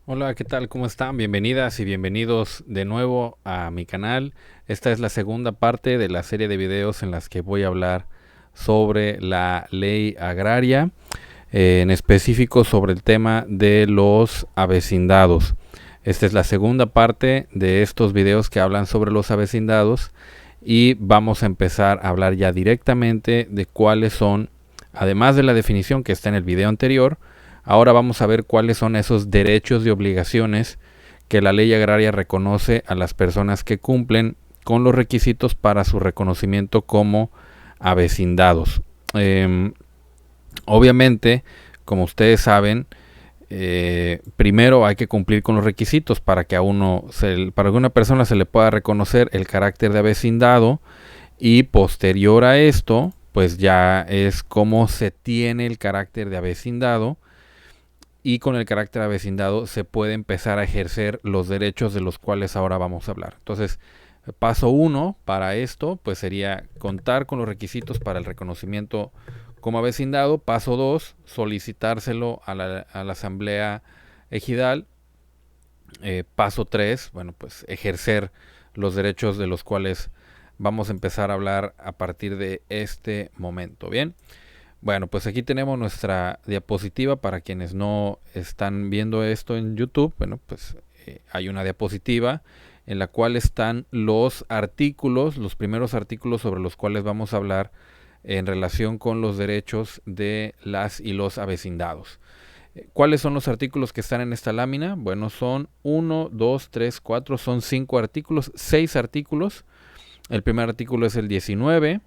Hola, ¿qué tal? ¿Cómo están? Bienvenidas y bienvenidos de nuevo a mi canal. Esta es la segunda parte de la serie de videos en las que voy a hablar sobre la ley agraria, en específico sobre el tema de los avecindados. Esta es la segunda parte de estos videos que hablan sobre los avecindados y vamos a empezar a hablar ya directamente de cuáles son, además de la definición que está en el video anterior. Ahora vamos a ver cuáles son esos derechos y obligaciones que la ley agraria reconoce a las personas que cumplen con los requisitos para su reconocimiento como avecindados. Obviamente, como ustedes saben, primero hay que cumplir con los requisitos para que para que una persona se le pueda reconocer el carácter de avecindado, y posterior a esto, pues ya es cómo se tiene el carácter de avecindado, y con el carácter avecindado se puede empezar a ejercer los derechos de los cuales ahora vamos a hablar. Entonces, paso 1 para esto pues sería contar con los requisitos para el reconocimiento como avecindado. Paso 2, solicitárselo a la asamblea ejidal. Paso 3, bueno, pues ejercer los derechos de los cuales vamos a empezar a hablar a partir de este momento. Bien. Bueno, pues aquí tenemos nuestra diapositiva para quienes no están viendo esto en YouTube. Bueno, pues hay una diapositiva en la cual están los artículos, los primeros artículos sobre los cuales vamos a hablar en relación con los derechos de las y los avecindados. ¿Cuáles son los artículos que están en esta lámina? Bueno, son 1, 2, 3, 4, son 5 artículos, 6 artículos. El primer artículo es el 19,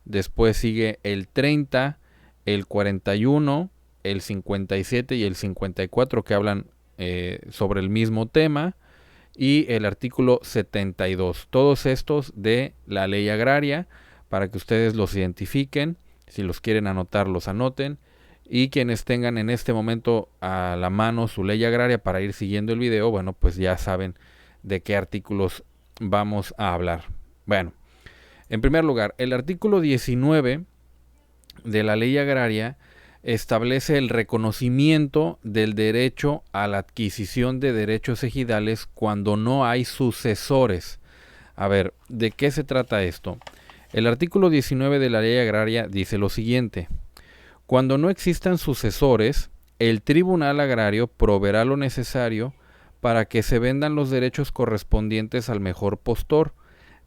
después sigue el 30, el 41, el 57 y el 54 que hablan sobre el mismo tema, y el artículo 72. Todos estos de la ley agraria, para que ustedes los identifiquen. Si los quieren anotar, los anoten. Y quienes tengan en este momento a la mano su ley agraria para ir siguiendo el video, bueno, pues ya saben de qué artículos vamos a hablar. Bueno, en primer lugar, el artículo 19 de la ley agraria establece el reconocimiento del derecho a la adquisición de derechos ejidales cuando no hay sucesores. A ver, ¿de qué se trata esto? El artículo 19 de la ley agraria dice lo siguiente: cuando no existan sucesores, el tribunal agrario proveerá lo necesario para que se vendan los derechos correspondientes al mejor postor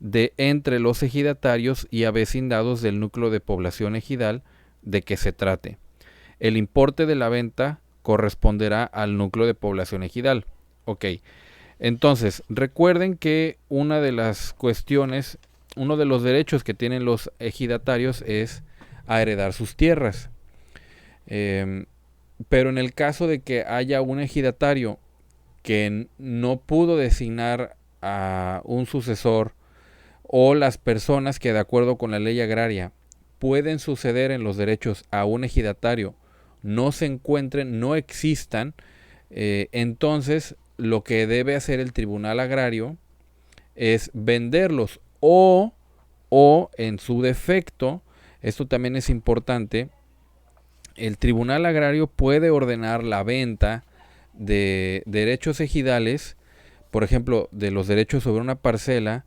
de entre los ejidatarios y avecindados del núcleo de población ejidal de que se trate. El importe de la venta corresponderá al núcleo de población ejidal. Ok, entonces recuerden que una de las cuestiones, uno de los derechos que tienen los ejidatarios es a heredar sus tierras. Pero en el caso de que haya un ejidatario que no pudo designar a un sucesor, o las personas que de acuerdo con la ley agraria pueden suceder en los derechos a un ejidatario no se encuentren, no existan, entonces lo que debe hacer el tribunal agrario es venderlos, o en su defecto, esto también es importante, el tribunal agrario puede ordenar la venta de derechos ejidales, por ejemplo, de los derechos sobre una parcela,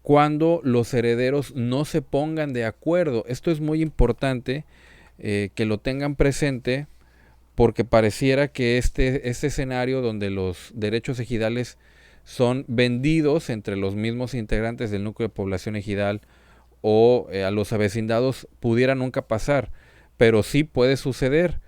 cuando los herederos no se pongan de acuerdo. Esto es muy importante que lo tengan presente, porque pareciera que este escenario donde los derechos ejidales son vendidos entre los mismos integrantes del núcleo de población ejidal o a los avecindados pudiera nunca pasar, pero sí puede suceder.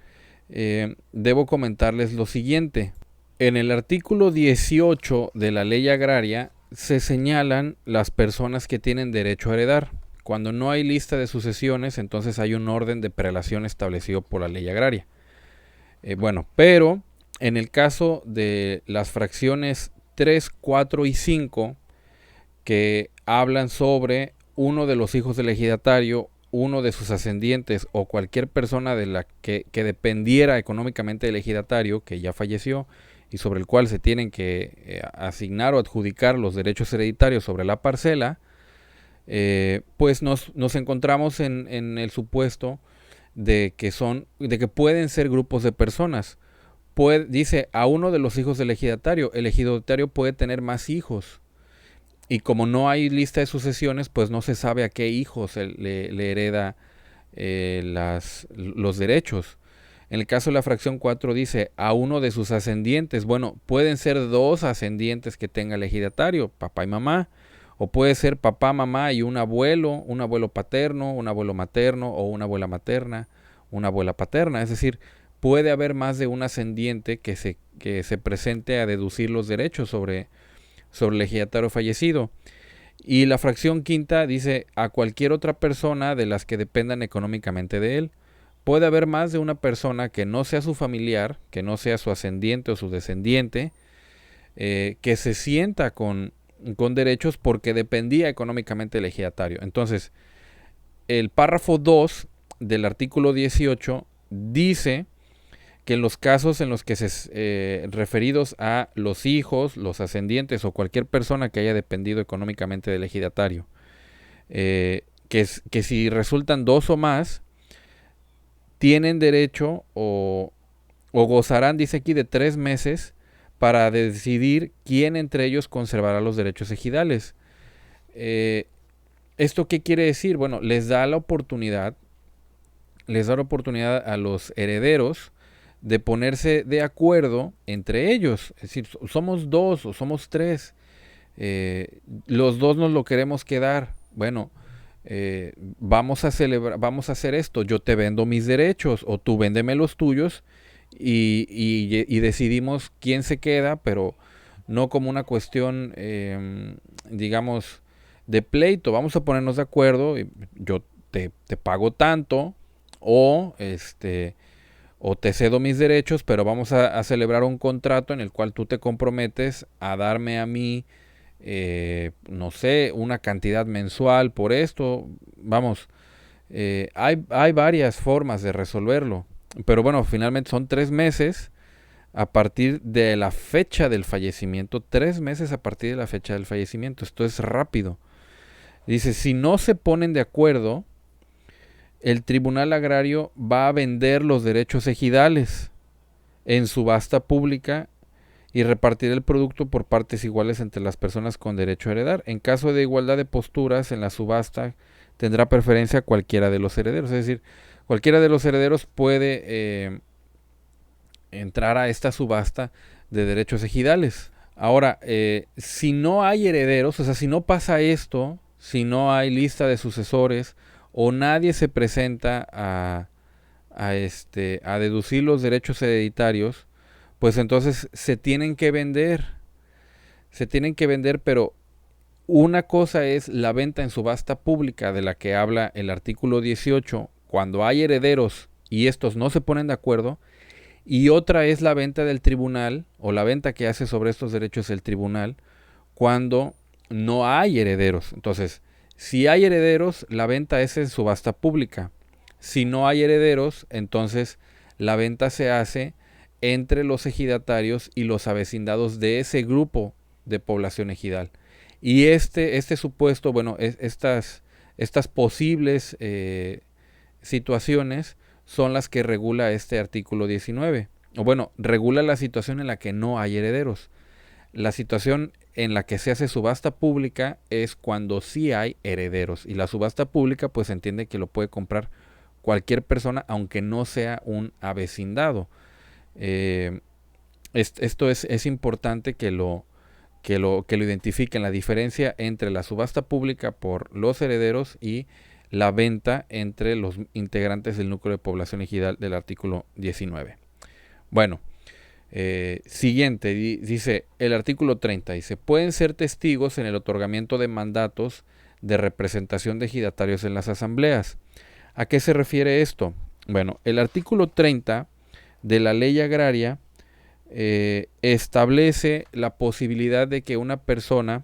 Debo comentarles lo siguiente. En el artículo 18 de la ley agraria se señalan las personas que tienen derecho a heredar. Cuando no hay lista de sucesiones, entonces hay un orden de prelación establecido por la ley agraria. Pero en el caso de las fracciones 3, 4 y 5, que hablan sobre uno de los hijos del ejidatario, uno de sus ascendientes o cualquier persona de la que dependiera económicamente del ejidatario que ya falleció y sobre el cual se tienen que asignar o adjudicar los derechos hereditarios sobre la parcela, pues nos encontramos en el supuesto de que pueden ser grupos de personas. dice a uno de los hijos del ejidatario. El ejidatario puede tener más hijos. Y como no hay lista de sucesiones, pues no se sabe a qué hijos le hereda los derechos. En el caso de la fracción 4 dice a uno de sus ascendientes. Bueno, pueden ser dos ascendientes que tenga el ejidatario, papá y mamá, o puede ser papá, mamá y un abuelo paterno, un abuelo materno, o una abuela materna, una abuela paterna. Es decir, puede haber más de un ascendiente que se presente a deducir los derechos sobre el ejidatario fallecido. Y la fracción quinta dice a cualquier otra persona de las que dependan económicamente de él. Puede haber más de una persona que no sea su familiar, que no sea su ascendiente o su descendiente, que se sienta con derechos porque dependía económicamente del ejidatario. Entonces, el párrafo 2 del artículo 18 dice que en los casos en los que referidos a los hijos, los ascendientes o cualquier persona que haya dependido económicamente del ejidatario, que si resultan dos o más, tienen derecho o gozarán, dice aquí, de 3 meses para decidir quién entre ellos conservará los derechos ejidales. ¿Esto qué quiere decir? Bueno, les da la oportunidad a los herederos de ponerse de acuerdo entre ellos. Es decir, somos 2 o somos 3. Los 2 nos lo queremos quedar. Bueno, vamos a hacer esto. Yo te vendo mis derechos o tú véndeme los tuyos y decidimos quién se queda, pero no como una cuestión, digamos, de pleito. Vamos a ponernos de acuerdo. Yo te pago tanto o te cedo mis derechos, pero vamos a celebrar un contrato en el cual tú te comprometes a darme a mí, no sé, una cantidad mensual por esto. Vamos, hay varias formas de resolverlo, pero bueno, finalmente son 3 meses a partir de la fecha del fallecimiento. 3 meses a partir de la fecha del fallecimiento. Esto es rápido. Dice, si no se ponen de acuerdo, el Tribunal Agrario va a vender los derechos ejidales en subasta pública y repartir el producto por partes iguales entre las personas con derecho a heredar. En caso de igualdad de posturas en la subasta, tendrá preferencia cualquiera de los herederos. Es decir, cualquiera de los herederos puede entrar a esta subasta de derechos ejidales. Ahora, si no hay herederos, o sea, si no pasa esto, si no hay lista de sucesores o nadie se presenta a deducir los derechos hereditarios, pues entonces se tienen que vender. Se tienen que vender, pero una cosa es la venta en subasta pública de la que habla el artículo 18, cuando hay herederos y estos no se ponen de acuerdo, y otra es la venta del tribunal o la venta que hace sobre estos derechos el tribunal cuando no hay herederos. Entonces, si hay herederos, la venta es en subasta pública. Si no hay herederos, entonces la venta se hace entre los ejidatarios y los avecindados de ese grupo de población ejidal. Y este supuesto, bueno, estas posibles situaciones son las que regula este artículo 19. O bueno, regula la situación en la que no hay herederos. La situación en la que se hace subasta pública es cuando sí hay herederos. Y la subasta pública pues se entiende que lo puede comprar cualquier persona aunque no sea un avecindado. Esto es importante que lo identifiquen, la diferencia entre la subasta pública por los herederos y la venta entre los integrantes del núcleo de población ejidal del artículo 19. Bueno, siguiente, dice el artículo 30, dice, pueden ser testigos en el otorgamiento de mandatos de representación de ejidatarios en las asambleas. ¿A qué se refiere esto? Bueno, el artículo 30 de la ley agraria establece la posibilidad de que una persona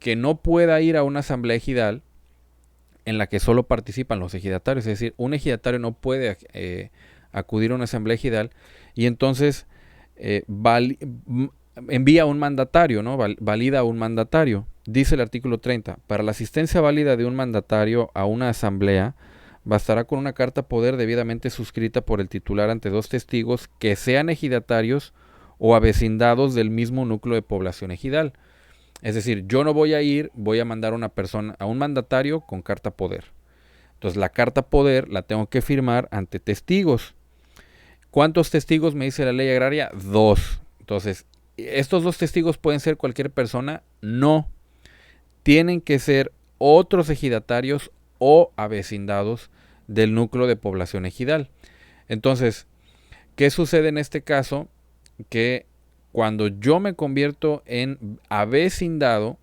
que no pueda ir a una asamblea ejidal en la que solo participan los ejidatarios, es decir, un ejidatario no puede acudir a una asamblea ejidal y entonces envía un mandatario, ¿no? Valida a un mandatario. Dice el artículo 30, para la asistencia válida de un mandatario a una asamblea, Bastará con una carta poder debidamente suscrita por el titular ante 2 testigos que sean ejidatarios o avecindados del mismo núcleo de población ejidal. Es decir, yo no voy a ir, voy a mandar a una persona, a un mandatario con carta poder. Entonces la carta poder la tengo que firmar ante testigos. ¿Cuántos testigos me dice la ley agraria? 2. Entonces, ¿estos 2 testigos pueden ser cualquier persona? No. Tienen que ser otros ejidatarios o avecindados del núcleo de población ejidal. Entonces, ¿qué sucede en este caso? Que cuando yo me convierto en avecindado,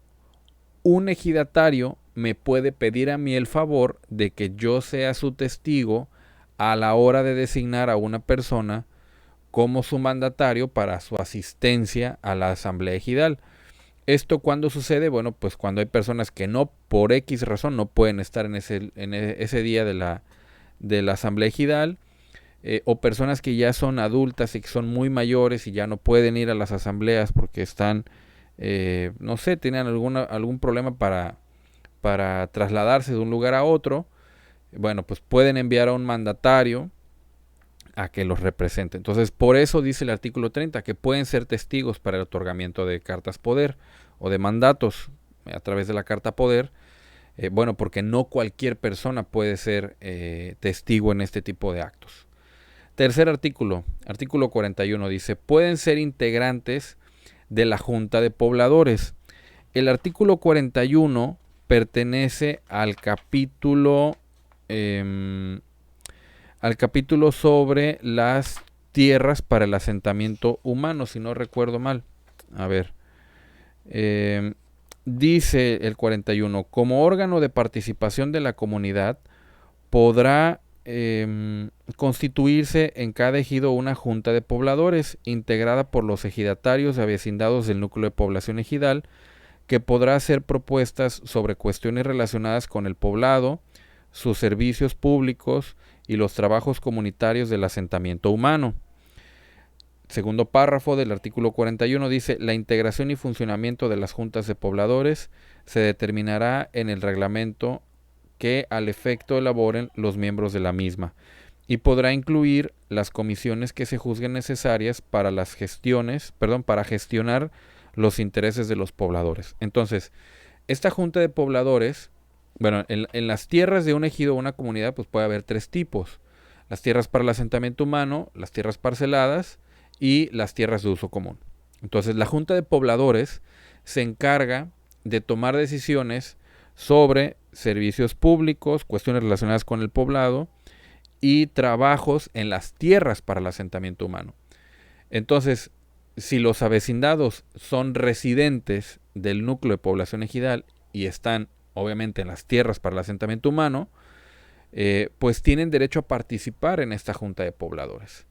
un ejidatario me puede pedir a mí el favor de que yo sea su testigo a la hora de designar a una persona como su mandatario para su asistencia a la asamblea ejidal. ¿Esto cuándo sucede? Bueno, pues cuando hay personas que no, por X razón, no pueden estar en ese día de la asamblea ejidal, o personas que ya son adultas y que son muy mayores y ya no pueden ir a las asambleas porque están, no sé, tienen algún problema para trasladarse de un lugar a otro. Bueno, pues pueden enviar a un mandatario a que los represente. Entonces, por eso dice el artículo 30 que pueden ser testigos para el otorgamiento de cartas poder o de mandatos a través de la carta poder. Bueno, porque no cualquier persona puede ser testigo en este tipo de actos. Tercer artículo, artículo 41, dice, pueden ser integrantes de la Junta de Pobladores. El artículo 41 pertenece al capítulo sobre las tierras para el asentamiento humano, si no recuerdo mal. A ver, dice el 41, como órgano de participación de la comunidad, podrá constituirse en cada ejido una junta de pobladores integrada por los ejidatarios y avecindados del núcleo de población ejidal, que podrá hacer propuestas sobre cuestiones relacionadas con el poblado, sus servicios públicos y los trabajos comunitarios del asentamiento humano. Segundo párrafo del artículo 41 dice, la integración y funcionamiento de las juntas de pobladores se determinará en el reglamento que al efecto elaboren los miembros de la misma, y podrá incluir las comisiones que se juzguen necesarias para para gestionar los intereses de los pobladores. Entonces, esta junta de pobladores, bueno, en las tierras de un ejido o una comunidad, pues puede haber 3 tipos: las tierras para el asentamiento humano, las tierras parceladas y las tierras de uso común. Entonces, la junta de pobladores se encarga de tomar decisiones sobre servicios públicos, cuestiones relacionadas con el poblado y trabajos en las tierras para el asentamiento humano. Entonces, si los avecindados son residentes del núcleo de población ejidal y están obviamente en las tierras para el asentamiento humano, pues tienen derecho a participar en esta junta de pobladores.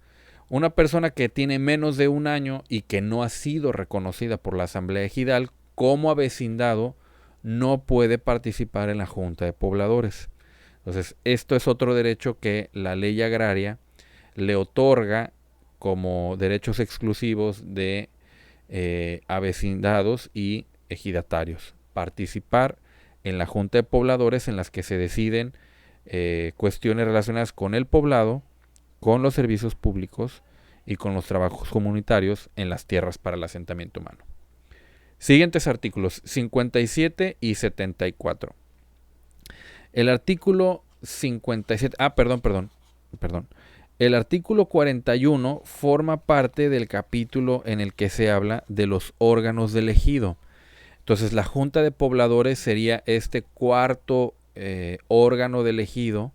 Una persona que tiene menos de un año y que no ha sido reconocida por la asamblea ejidal como avecindado no puede participar en la junta de pobladores. Entonces, esto es otro derecho que la ley agraria le otorga como derechos exclusivos de avecindados y ejidatarios. Participar en la junta de pobladores en las que se deciden cuestiones relacionadas con el poblado, con los servicios públicos y con los trabajos comunitarios en las tierras para el asentamiento humano. Siguientes artículos 57 y 74. El artículo 57, perdón. El artículo 41 forma parte del capítulo en el que se habla de los órganos del ejido. Entonces, la Junta de Pobladores sería este cuarto órgano del ejido,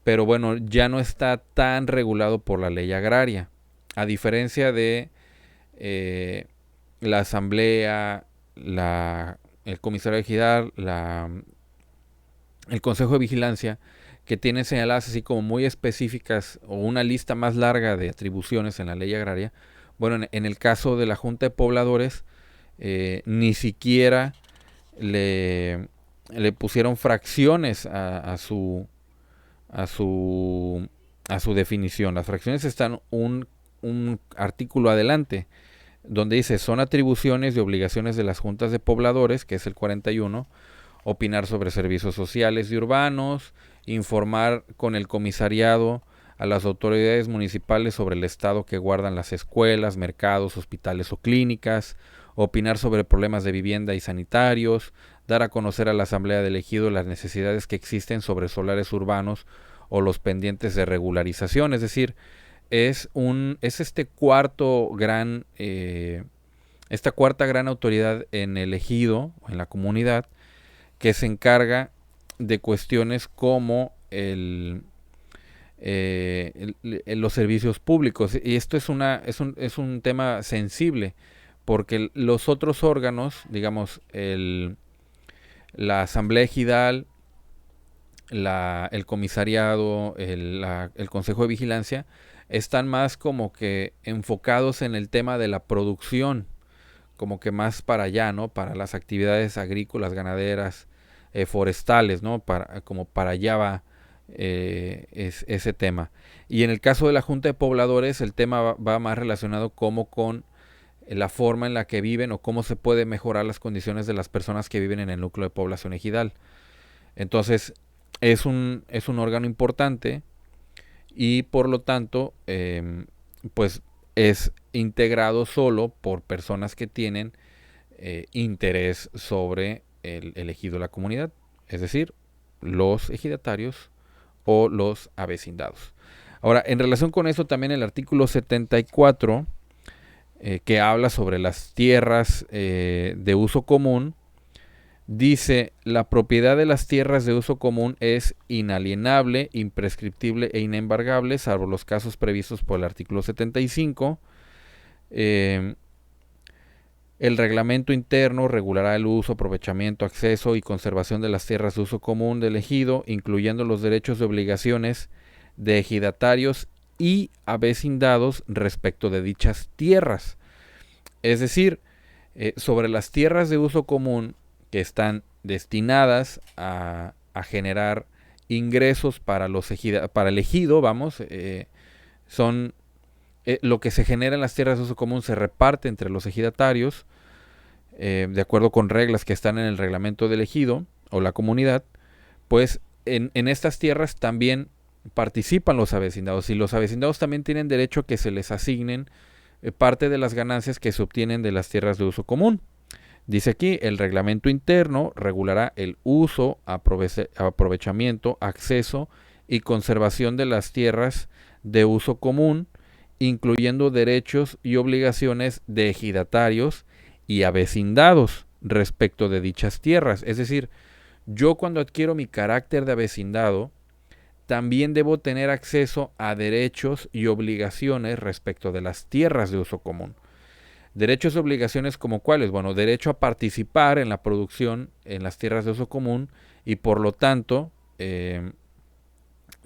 pero bueno, ya no está tan regulado por la ley agraria. A diferencia de la asamblea, el comisario de ejidal, el consejo de vigilancia, que tienen señaladas así como muy específicas o una lista más larga de atribuciones en la ley agraria. Bueno, en el caso de la Junta de Pobladores, ni siquiera le pusieron fracciones a su definición. Las fracciones están un artículo adelante, donde dice, son atribuciones y obligaciones de las juntas de pobladores, que es el 41, opinar sobre servicios sociales y urbanos, informar con el comisariado a las autoridades municipales sobre el estado que guardan las escuelas, mercados, hospitales o clínicas, opinar sobre problemas de vivienda y sanitarios, dar a conocer a la Asamblea del Ejido las necesidades que existen sobre solares urbanos o los pendientes de regularización. Es decir, es este esta cuarta gran autoridad en el ejido, en la comunidad, que se encarga de cuestiones como los servicios públicos. Y esto es un tema sensible, porque los otros órganos, digamos, la asamblea ejidal, el comisariado, el consejo de vigilancia, están más como que enfocados en el tema de la producción, como que más para allá, ¿no? Para las actividades agrícolas, ganaderas, forestales, ¿no? Como para allá va ese tema. Y en el caso de la Junta de Pobladores, el tema va más relacionado como con la forma en la que viven o cómo se puede mejorar las condiciones de las personas que viven en el núcleo de población ejidal. Entonces, es un órgano importante y por lo tanto, pues es integrado solo por personas que tienen interés sobre el ejido de la comunidad, es decir, los ejidatarios o los avecindados. Ahora, en relación con eso, también el artículo 74, que habla sobre las tierras de uso común, dice: la propiedad de las tierras de uso común es inalienable, imprescriptible e inembargable, salvo los casos previstos por el artículo 75. El reglamento interno regulará el uso, aprovechamiento, acceso y conservación de las tierras de uso común del ejido, incluyendo los derechos y obligaciones de ejidatarios y avecindados respecto de dichas tierras. Es decir, sobre las tierras de uso común que están destinadas a generar ingresos para el ejido, son lo que se genera en las tierras de uso común se reparte entre los ejidatarios de acuerdo con reglas que están en el reglamento del ejido o la comunidad. Pues en estas tierras también participan los avecindados, y los avecindados también tienen derecho a que se les asignen parte de las ganancias que se obtienen de las tierras de uso común. Dice aquí: el reglamento interno regulará el uso, aprovechamiento, acceso y conservación de las tierras de uso común, incluyendo derechos y obligaciones de ejidatarios y avecindados respecto de dichas tierras. Es decir, yo cuando adquiero mi carácter de avecindado, también debo tener acceso a derechos y obligaciones respecto de las tierras de uso común. Derechos y obligaciones como cuáles. Bueno, derecho a participar en la producción en las tierras de uso común, y por lo tanto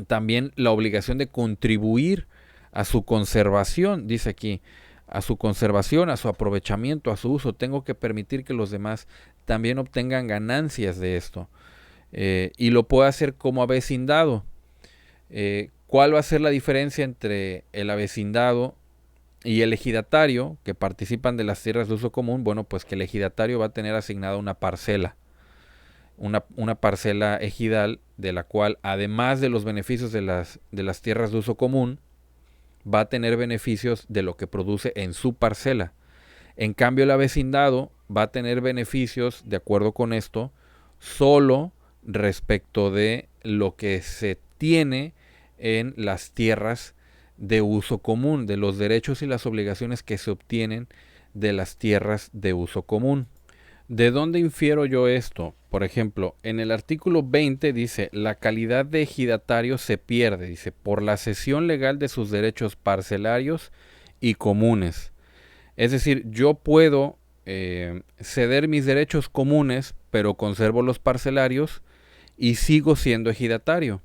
también la obligación de contribuir a su conservación. Dice aquí: a su conservación, a su aprovechamiento, a su uso. Tengo que permitir que los demás también obtengan ganancias de esto. Y lo puedo hacer como avecindado. ¿Cuál va a ser la diferencia entre el avecindado y el ejidatario que participan de las tierras de uso común? Bueno, pues que el ejidatario va a tener asignada una parcela. Una parcela ejidal, de la cual, además de los beneficios de las tierras de uso común, va a tener beneficios de lo que produce en su parcela. En cambio, el avecindado va a tener beneficios, de acuerdo con esto, solo respecto de lo que se tiene en las tierras de uso común, de los derechos y las obligaciones que se obtienen de las tierras de uso común. ¿De dónde infiero yo esto? Por ejemplo, en el artículo 20 dice: la calidad de ejidatario se pierde, dice, por la cesión legal de sus derechos parcelarios y comunes. Es decir, yo puedo ceder mis derechos comunes, pero conservo los parcelarios y sigo siendo ejidatario.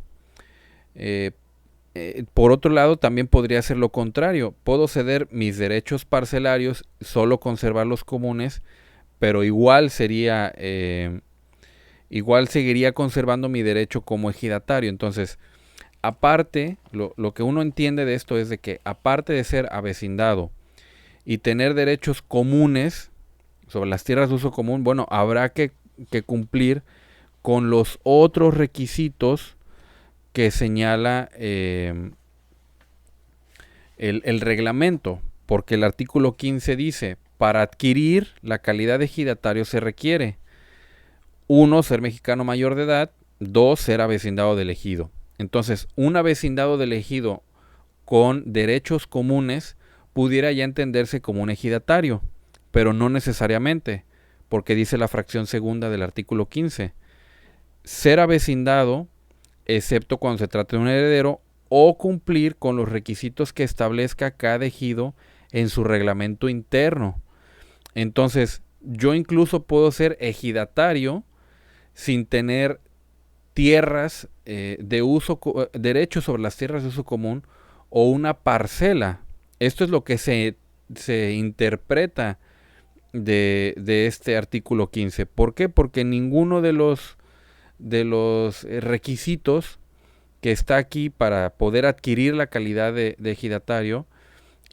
Por otro lado, también podría ser lo contrario. Puedo ceder mis derechos parcelarios, solo conservar los comunes, pero igual seguiría conservando mi derecho como ejidatario. Entonces, aparte, lo que uno entiende de esto es de que, aparte de ser avecindado y tener derechos comunes sobre las tierras de uso común, bueno, habrá que cumplir con los otros requisitos que señala el reglamento, porque el artículo 15 dice, para adquirir la calidad de ejidatario se requiere 1, ser mexicano mayor de edad, 2, ser avecindado del ejido. Entonces, un avecindado del ejido con derechos comunes pudiera ya entenderse como un ejidatario, pero no necesariamente, porque dice la fracción segunda del artículo 15, ser avecindado, excepto cuando se trate de un heredero, o cumplir con los requisitos que establezca cada ejido en su reglamento interno. Entonces, yo incluso puedo ser ejidatario sin tener tierras de uso, derechos sobre las tierras de uso común o una parcela. Esto es lo que se interpreta de este artículo 15. ¿Por qué? Porque ninguno de los requisitos que está aquí para poder adquirir la calidad de ejidatario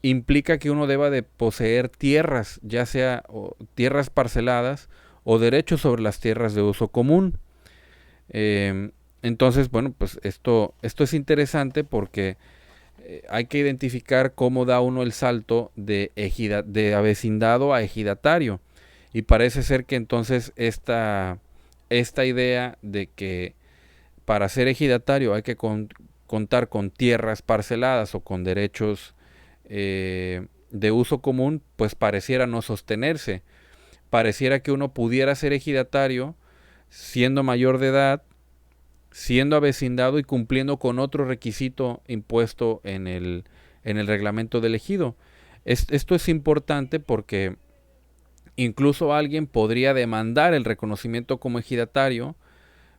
implica que uno deba de poseer tierras, ya sea tierras parceladas o derechos sobre las tierras de uso común. Entonces, bueno, pues esto es interesante porque hay que identificar cómo da uno el salto de avecindado a ejidatario. Y parece ser que entonces esta idea de que para ser ejidatario hay que contar con tierras parceladas o con derechos de uso común, pues pareciera no sostenerse. Pareciera que uno pudiera ser ejidatario siendo mayor de edad, siendo avecindado y cumpliendo con otro requisito impuesto en el reglamento del ejido. Esto es importante porque incluso alguien podría demandar el reconocimiento como ejidatario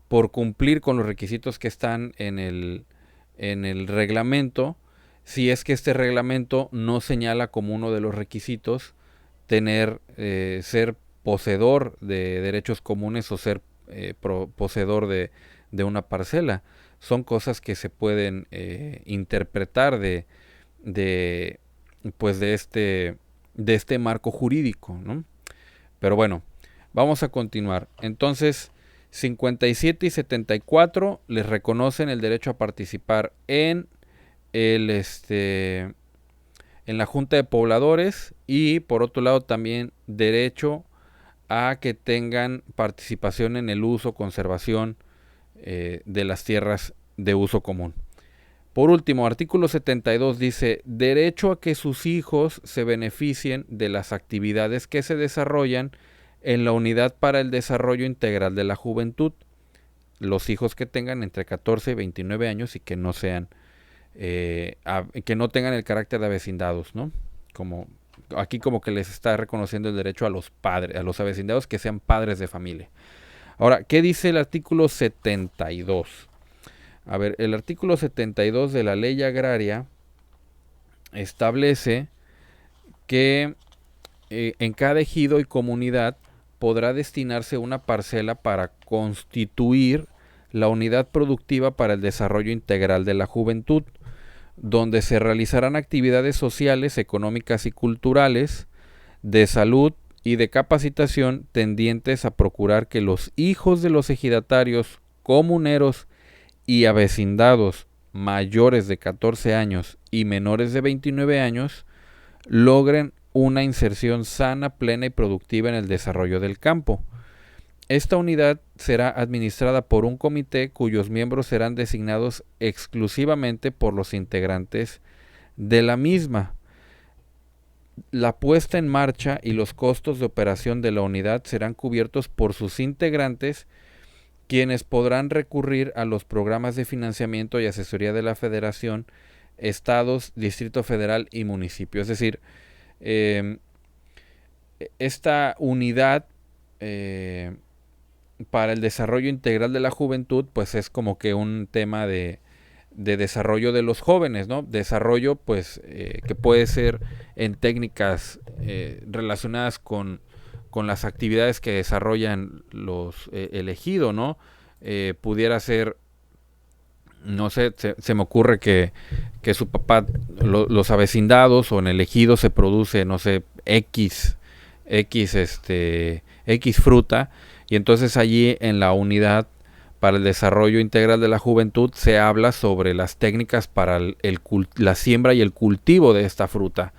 por cumplir con los requisitos que están en el reglamento, si es que este reglamento no señala como uno de los requisitos ser poseedor de derechos comunes o ser poseedor de una parcela. Son cosas que se pueden interpretar de este marco jurídico, ¿no? Pero bueno, vamos a continuar. Entonces, 57 y 74 les reconocen el derecho a participar en en la Junta de Pobladores y por otro lado también derecho a que tengan participación en el uso, conservación de las tierras de uso común. Por último, artículo 72 dice, derecho a que sus hijos se beneficien de las actividades que se desarrollan en la Unidad para el Desarrollo Integral de la Juventud. Los hijos que tengan entre 14 y 29 años y que no sean, que no tengan el carácter de avecindados, ¿no? Aquí como que les está reconociendo el derecho a los padres, a los avecindados que sean padres de familia. Ahora, ¿qué dice el artículo 72? A ver, el artículo 72 de la Ley Agraria establece que en cada ejido y comunidad podrá destinarse una parcela para constituir la unidad productiva para el desarrollo integral de la juventud, donde se realizarán actividades sociales, económicas y culturales, de salud y de capacitación tendientes a procurar que los hijos de los ejidatarios, comuneros y avecindados mayores de 14 años y menores de 29 años logren una inserción sana, plena y productiva en el desarrollo del campo. Esta unidad será administrada por un comité cuyos miembros serán designados exclusivamente por los integrantes de la misma. La puesta en marcha y los costos de operación de la unidad serán cubiertos por sus integrantes, quienes podrán recurrir a los programas de financiamiento y asesoría de la Federación, estados, Distrito Federal y municipio. Es decir, esta unidad para el desarrollo integral de la juventud, pues es como que un tema de desarrollo de los jóvenes, ¿no? Desarrollo, pues, que puede ser en técnicas relacionadas con las actividades que desarrollan los elegidos, ¿no? Pudiera ser, no sé, se me ocurre que su papá, los avecindados o en el ejido se produce, no sé, X fruta, y entonces allí en la unidad para el desarrollo integral de la juventud se habla sobre las técnicas para la siembra y el cultivo de esta fruta.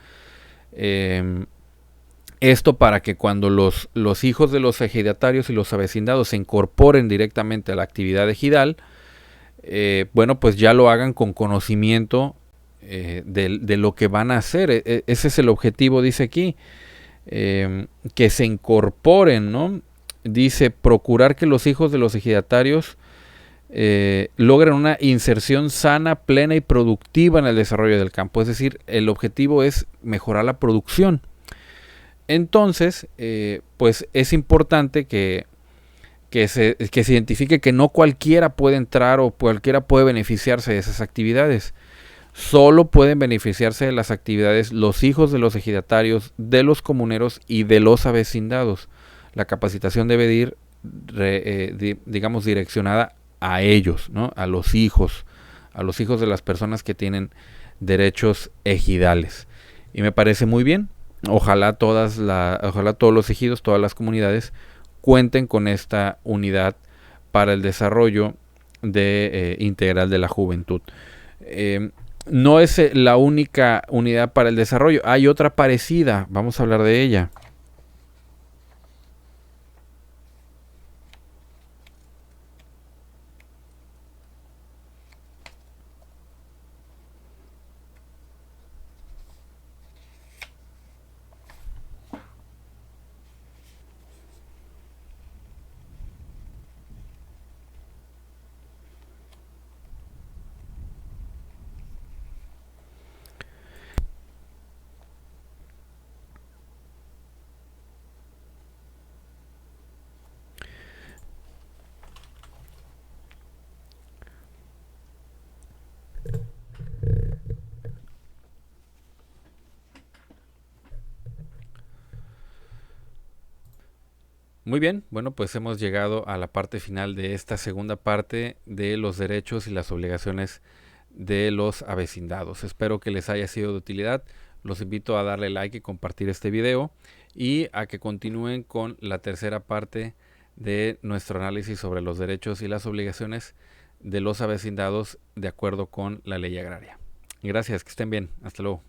Esto para que cuando los hijos de los ejidatarios y los avecindados se incorporen directamente a la actividad ejidal, bueno, pues ya lo hagan con conocimiento de lo que van a hacer. Ese es el objetivo, dice aquí, que se incorporen, ¿no? Dice, procurar que los hijos de los ejidatarios logren una inserción sana, plena y productiva en el desarrollo del campo. Es decir, el objetivo es mejorar la producción. Entonces, pues es importante que se identifique que no cualquiera puede entrar o cualquiera puede beneficiarse de esas actividades. Solo pueden beneficiarse de las actividades los hijos de los ejidatarios, de los comuneros y de los avecindados. La capacitación debe ir, digamos, direccionada a ellos, ¿no? A los hijos de las personas que tienen derechos ejidales. Y me parece muy bien. Ojalá todos los ejidos, todas las comunidades cuenten con esta unidad para el desarrollo integral de la juventud. No es la única unidad para el desarrollo, hay otra parecida, vamos a hablar de ella. Muy bien, bueno, pues hemos llegado a la parte final de esta segunda parte de los derechos y las obligaciones de los avecindados. Espero que les haya sido de utilidad. Los invito a darle like y compartir este video y a que continúen con la tercera parte de nuestro análisis sobre los derechos y las obligaciones de los avecindados de acuerdo con la ley agraria. Gracias, que estén bien. Hasta luego.